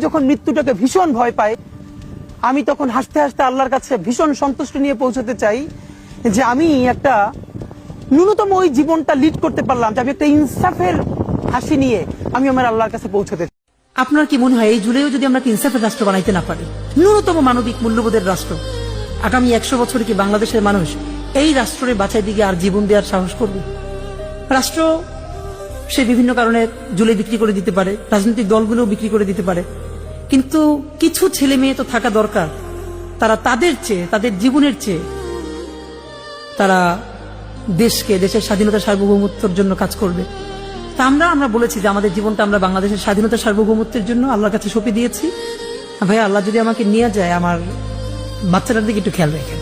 যখন মৃত্যুটাকে ভীষণ ভয় পায়, আমি তখন হাসতে হাসতে আল্লাহর কাছে ভীষণ সন্তুষ্টি নিয়ে পৌঁছতে চাই যে আমি একটা ন্যূনতম ওই জীবনটা লিড করতে পারলাম, যে আমি একটা ইনসাফের হাসি নিয়ে আমি আমার আল্লাহর কাছে পৌঁছতে চাই। আপনার কি মনে হয় এই জুলাইও যদি আমরা ইনসাফের রাষ্ট্র বানাইতে না পারি, ন্যূনতম মানবিক মূল্যবোধের রাষ্ট্র, আগামী 100 বছরে কি বাংলাদেশের মানুষ এই রাষ্ট্রের বাঁচাই দিকে আর জীবন দেওয়ার সাহস করবে? রাষ্ট্র সে বিভিন্ন কারণে জুলাই বিক্রি করে দিতে পারে, রাজনৈতিক দলগুলো বিক্রি করে দিতে পারে, কিন্তু কিছু ছেলে মেয়ে তো থাকা দরকার, তারা তাদের চেয়ে, তাদের জীবনের চেয়ে তারা দেশকে, দেশের স্বাধীনতা সার্বভৌমত্বের জন্য কাজ করবে। তা আমরা বলেছি যে আমাদের জীবনটা আমরা বাংলাদেশের স্বাধীনতা সার্বভৌমত্বের জন্য আল্লাহর কাছে সঁপে দিয়েছি। ভাই, আল্লাহ যদি আমাকে নিয়ে যায়, আমার বাচ্চাটার দিকে একটু খেয়াল রাখেন।